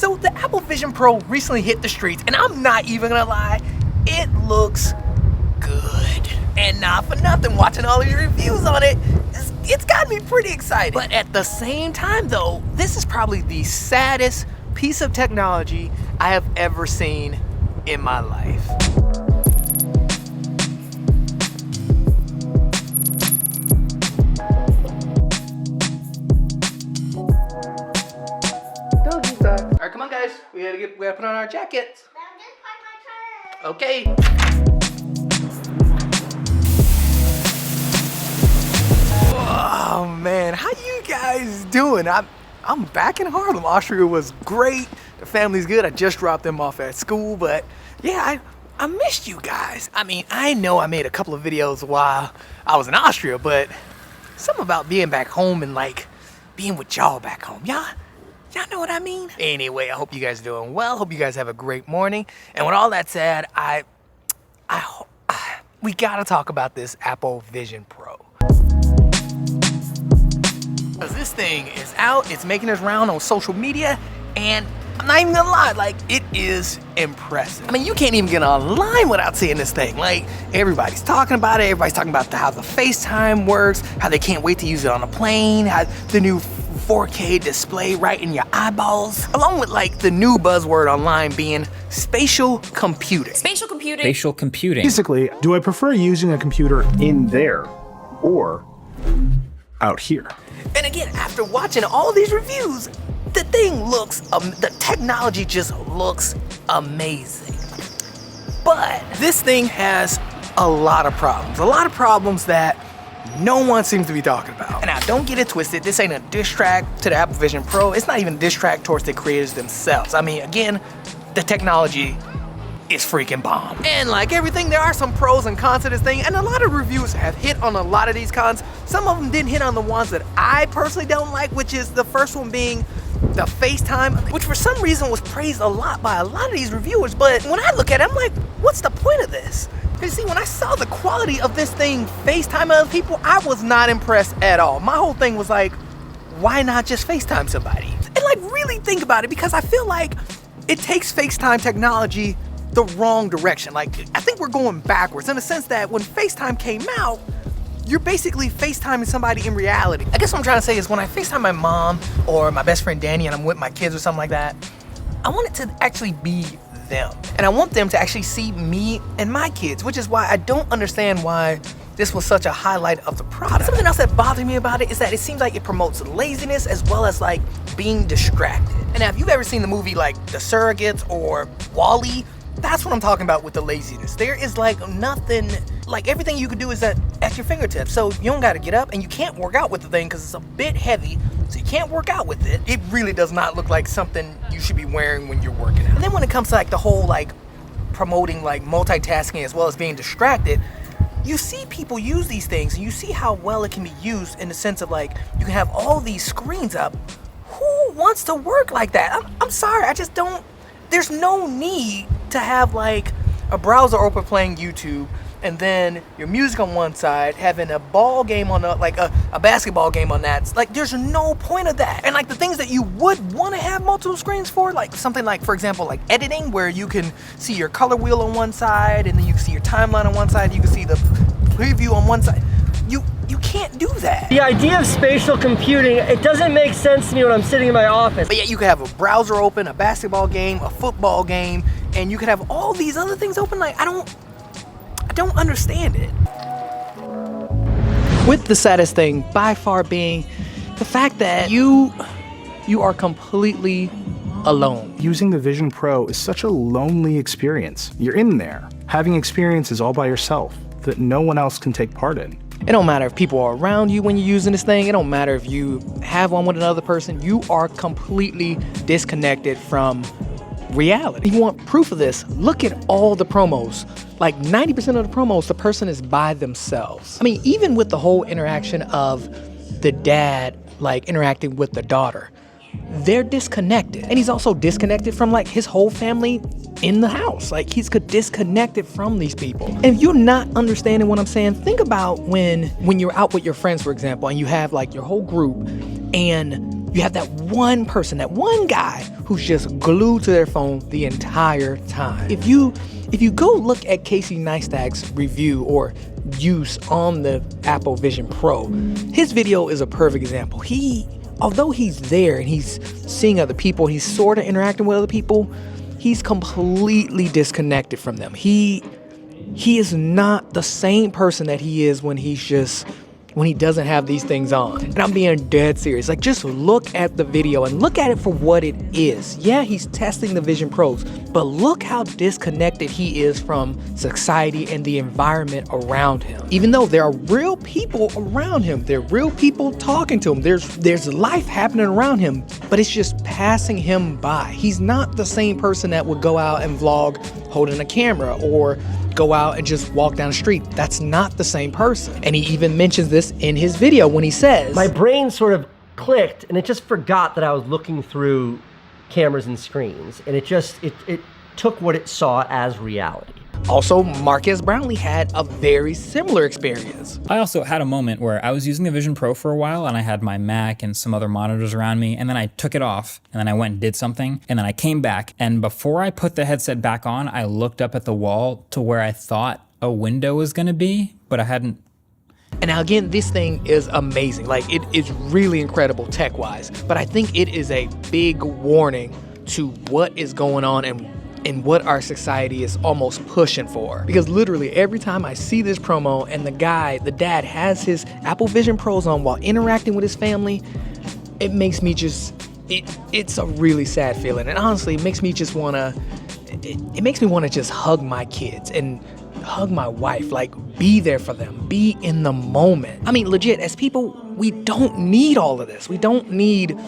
So the Apple Vision Pro recently hit the streets, and I'm not even gonna lie, it looks good. And not for nothing, watching all these reviews on it, it's got me pretty excited. But at the same time though, this is probably the saddest piece of technology I have ever seen in my life. All right, come on guys, we gotta put on our jackets. Okay. Oh man, how you guys doing? I'm back in Harlem. Austria was great. The family's good. I just dropped them off at school, but yeah, I missed you guys. I mean, I know I made a couple of videos while I was in Austria, but something about being back home and like being with y'all back home. Y'all know what I mean? Anyway, I hope you guys are doing well. Hope you guys have a great morning. And with all that said, we gotta talk about this Apple Vision Pro. Because this thing is out, it's making its round on social media, and I'm not even gonna lie, like, it is impressive. I mean, you can't even get online without seeing this thing. Like, everybody's talking about it, everybody's talking about how the FaceTime works, how they can't wait to use it on a plane, how the new 4K display right in your eyeballs, along with like the new buzzword online being spatial computing. Spatial computing. Spatial computing. Basically, do I prefer using a computer in there or out here? And again, after watching all these reviews, the thing looks, the technology just looks amazing. But this thing has a lot of problems that no one seems to be talking about. And now, don't get it twisted, this ain't a diss track to the Apple Vision Pro. It's not even a diss track towards the creators themselves. I mean, again, the technology is freaking bomb. And like everything, there are some pros and cons to this thing, and a lot of reviews have hit on a lot of these cons. Some of them didn't hit on the ones that I personally don't like, which is the first one being the FaceTime, which for some reason was praised a lot by a lot of these reviewers. But when I look at it, I'm like, what's the point of this? Because see, when I saw the quality of this thing FaceTime other people, I was not impressed at all. My whole thing was like, why not just FaceTime somebody? And like really think about it, because I feel like it takes FaceTime technology the wrong direction. Like, I think we're going backwards in the sense that when FaceTime came out, you're basically FaceTiming somebody in reality. I guess what I'm trying to say is when I FaceTime my mom or my best friend Danny and I'm with my kids or something like that, I want it to actually be them. And I want them to actually see me and my kids, which is why I don't understand why this was such a highlight of the product. Something else that bothers me about it is that it seems like it promotes laziness as well as like being distracted. And now if you've ever seen the movie like The Surrogates or WALL-E, that's what I'm talking about with the laziness. There is like nothing, like everything you can do is at your fingertips. So you don't gotta get up, and you can't work out with the thing because it's a bit heavy, so you can't work out with it. It really does not look like something you should be wearing when you're working out. And then when it comes to like the whole like promoting like multitasking as well as being distracted, you see people use these things and you see how well it can be used in the sense of like, you can have all these screens up. Who wants to work like that? I'm sorry, I just don't, there's no need to have like a browser open playing YouTube and then your music on one side, having a ball game on the, like a basketball game on that. Like, there's no point of that. And like the things that you would want to have multiple screens for, like something like, for example, like editing, where you can see your color wheel on one side and then you can see your timeline on one side, you can see the preview on one side. You can't do that. The idea of spatial computing, it doesn't make sense to me when I'm sitting in my office. But yeah, you could have a browser open, a basketball game, a football game, and you could have all these other things open. Like, I don't understand it. With the saddest thing by far being the fact that you are completely alone. Using the Vision Pro is such a lonely experience. You're in there, having experiences all by yourself that no one else can take part in. It don't matter if people are around you when you're using this thing. It don't matter if you have one with another person. You are completely disconnected from reality. If you want proof of this, look at all the promos. Like 90% of the promos, the person is by themselves. I mean, even with the whole interaction of the dad, like interacting with the daughter, they're disconnected. And he's also disconnected from like his whole family in the house. Like, he's disconnected from these people. And if you're not understanding what I'm saying, think about when you're out with your friends, for example, and you have like your whole group, and you have that one person, that one guy who's just glued to their phone the entire time. If you go look at Casey Neistat's review or use on the Apple Vision Pro, his video is a perfect example. Although he's there and he's seeing other people, he's sort of interacting with other people, he's completely disconnected from them. He is not the same person that he is when he doesn't have these things on. And I'm being dead serious. Like, just look at the video and look at it for what it is. Yeah, he's testing the Vision Pros, but look how disconnected he is from society and the environment around him. Even though there are real people around him, there are real people talking to him, there's life happening around him, but it's just passing him by. He's not the same person that would go out and vlog holding a camera or go out and just walk down the street. That's not the same person. And he even mentions this in his video when he says, my brain sort of clicked and it just forgot that I was looking through cameras and screens, and it took what it saw as reality. Also, Marques Brownlee had a very similar experience. I also had a moment where I was using the Vision Pro for a while and I had my Mac and some other monitors around me, and then I took it off and then I went and did something, and then I came back, and before I put the headset back on, I looked up at the wall to where I thought a window was gonna be, but I hadn't. And now again, this thing is amazing. Like, it is really incredible tech-wise, but I think it is a big warning to what is going on and what our society is almost pushing for. Because literally every time I see this promo and the dad has his Apple Vision Pros on while interacting with his family, it makes me just, it's a really sad feeling. And honestly, it makes me just wanna just hug my kids and hug my wife, like, be there for them, be in the moment. I mean, legit, as people, we don't need all of this. We don't need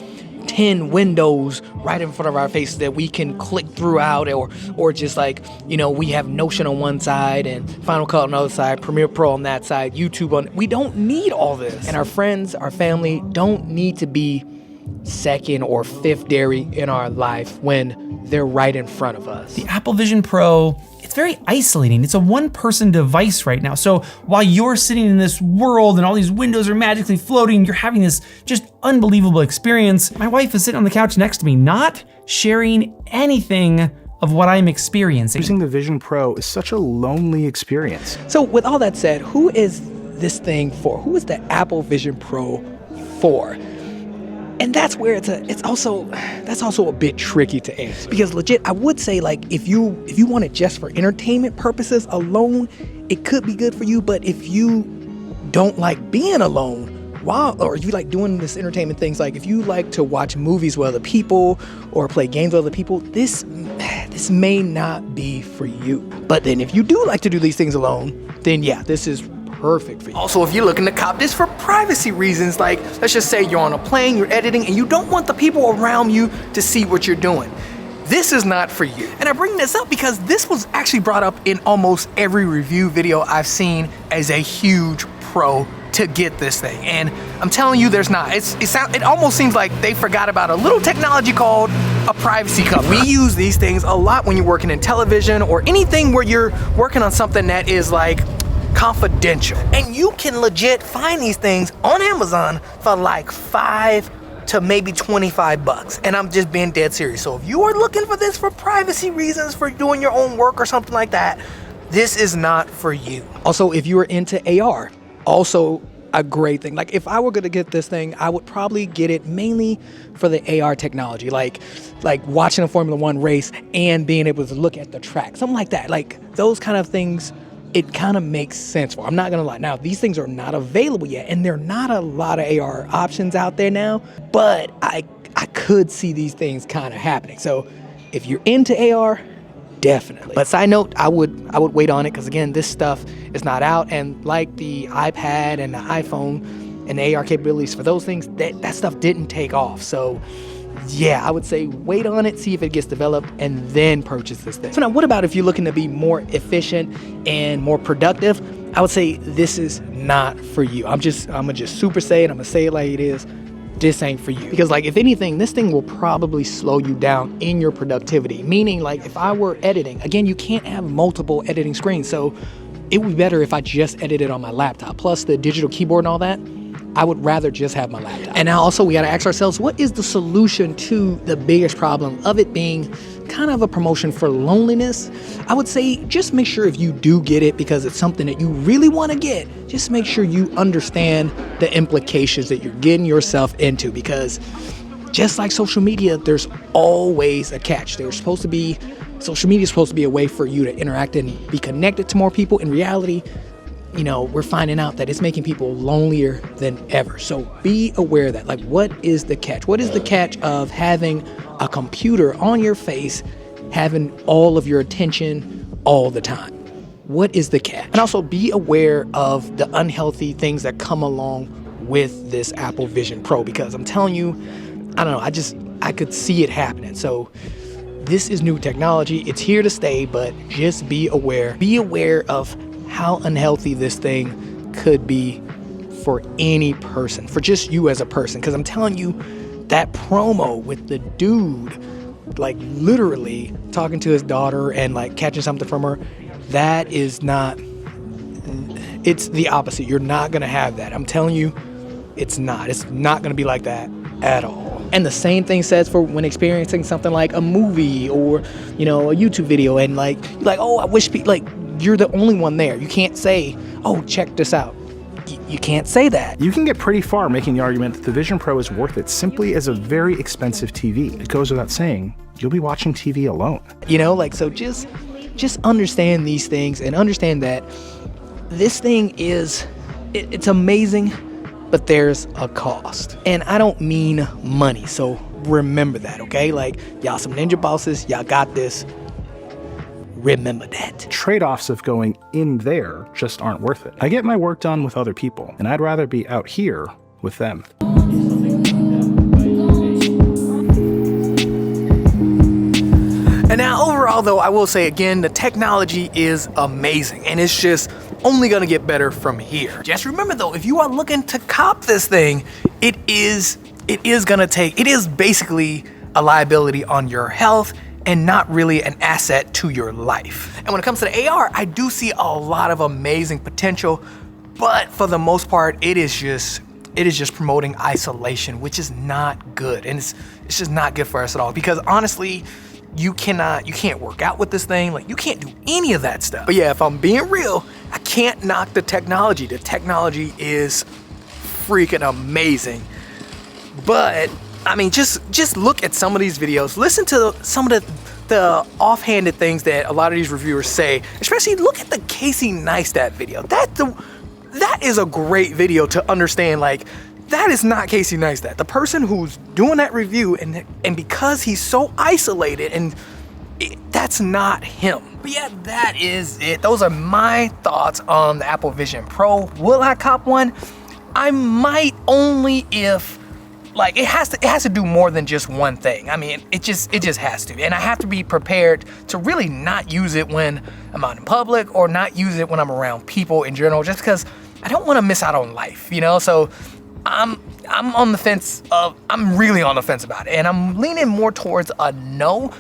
10 windows right in front of our faces that we can click throughout, or just like, we have Notion on one side and Final Cut on the other side, Premiere Pro on that side, YouTube on. We don't need all this. And our friends, our family don't need to be second or fifth dairy in our life when they're right in front of us. The Apple Vision Pro, it's very isolating. It's a one-person device right now. So while you're sitting in this world and all these windows are magically floating, you're having this just unbelievable experience. My wife is sitting on the couch next to me, not sharing anything of what I'm experiencing. Using the Vision Pro is such a lonely experience. So with all that said, who is this thing for? Who is the Apple Vision Pro for? And that's where that's also a bit tricky to answer. Because legit, I would say, like, if you want it just for entertainment purposes alone, it could be good for you. But if you don't like being alone, or if you like doing this entertainment things, like if you like to watch movies with other people or play games with other people, this may not be for you. But then if you do like to do these things alone, then yeah, this is perfect for you. Also, if you're looking to cop this for privacy reasons, like let's just say you're on a plane, you're editing, and you don't want the people around you to see what you're doing, this is not for you. And I bring this up because this was actually brought up in almost every review video I've seen as a huge pro to get this thing. And I'm telling you, there's not. It almost seems like they forgot about a little technology called a privacy cover. We use these things a lot when you're working in television or anything where you're working on something that is like confidential. And you can legit find these things on Amazon for like $5 to maybe $25. And I'm just being dead serious. So if you are looking for this for privacy reasons, for doing your own work or something like that, this is not for you. Also, if you are into AR, also a great thing. Like if I were gonna get this thing, I would probably get it mainly for the AR technology, like watching a Formula One race and being able to look at the track, something like that. Like those kind of things, it kind of makes sense for. I'm not gonna lie. Now, these things are not available yet, and there are not a lot of AR options out there now, but I could see these things kind of happening. So if you're into AR, definitely. But side note, I would wait on it, because again, this stuff is not out, and like the iPad and the iPhone and the AR capabilities for those things, that stuff didn't take off. So yeah, I would say wait on it, see if it gets developed, and then purchase this thing. So now, what about if you're looking to be more efficient and more productive? I would say this is not for you. I'm gonna just super say it. I'm gonna say it like it is. This ain't for you. Because like, if anything, this thing will probably slow you down in your productivity. Meaning, like, if I were editing, again, you can't have multiple editing screens. So it would be better if I just edited on my laptop. Plus the digital keyboard and all that, I would rather just have my laptop. And now also we gotta ask ourselves, what is the solution to the biggest problem of it being kind of a promotion for loneliness? I would say just make sure if you do get it because it's something that you really want to get, just make sure you understand the implications that you're getting yourself into, because just like social media, there's always a catch. Social media is supposed to be a way for you to interact and be connected to more people. In reality, we're finding out that it's making people lonelier than ever. So be aware of that. Like, what is the catch? What is the catch of having a computer on your face, having all of your attention all the time? What is the catch? And also be aware of the unhealthy things that come along with this Apple Vision Pro, because I'm telling you, I don't know, I could see it happening. So this is new technology. It's here to stay, but just be aware. Be aware of how unhealthy this thing could be for any person, for just you as a person. Because I'm telling you, that promo with the dude, like literally talking to his daughter and like catching something from her, that is not, it's the opposite. You're not gonna have that. I'm telling you, it's not gonna be like that at all. And the same thing says for when experiencing something like a movie or, a YouTube video, and like, oh, I wish people, like, you're the only one there. You can't say, oh, check this out. You can't say that. You can get pretty far making the argument that the Vision Pro is worth it simply as a very expensive TV. It goes without saying, you'll be watching TV alone. So just understand these things and understand that this thing it's amazing, but there's a cost. And I don't mean money, so remember that, okay? Like, y'all some ninja bosses, y'all got this. Remember that. Trade-offs of going in there just aren't worth it. I get my work done with other people, and I'd rather be out here with them. And now overall though, I will say again, the technology is amazing and it's just only gonna get better from here. Just remember though, if you are looking to cop this thing, it is basically a liability on your health and not really an asset to your life. And when it comes to the AR, I do see a lot of amazing potential, but for the most part, it is just promoting isolation, which is not good. And it's just not good for us at all, because honestly, you can't work out with this thing. Like, you can't do any of that stuff. But yeah, if I'm being real, I can't knock the technology. The technology is freaking amazing. But I mean, just look at some of these videos. Listen to some of the offhanded things that a lot of these reviewers say. Especially look at the Casey Neistat video. That is a great video to understand, like, that is not Casey Neistat. The person who's doing that review, and because he's so isolated, and that's not him. But yeah, that is it. Those are my thoughts on the Apple Vision Pro. Will I cop one? I might, only if, like, it has to do more than just one thing. I mean, it just has to. And I have to be prepared to really not use it when I'm out in public, or not use it when I'm around people in general, just because I don't want to miss out on life, So I'm on the fence I'm really on the fence about it, and I'm leaning more towards a no,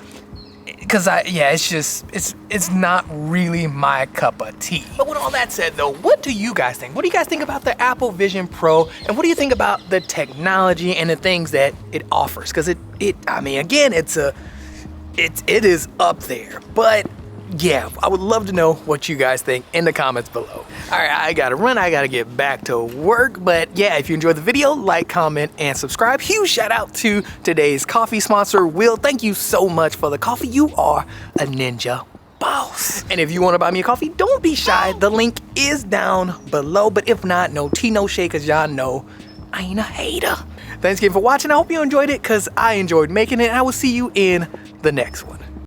because it's not really my cup of tea. But with all that said though, what do you guys think? What do you guys think about the Apple Vision Pro, and what do you think about the technology and the things that it offers? Because I mean, again, it is up there, but yeah, I would love to know what you guys think in the comments below. All right, I gotta run, I gotta get back to work, but yeah, if you enjoyed the video, like, comment, and subscribe. Huge shout out to today's coffee sponsor, Will. Thank you so much for the coffee. You are a ninja boss. And if you wanna buy me a coffee, don't be shy. The link is down below, but if not, no tea, no shade, cause y'all know I ain't a hater. Thanks again for watching. I hope you enjoyed it, cause I enjoyed making it, and I will see you in the next one.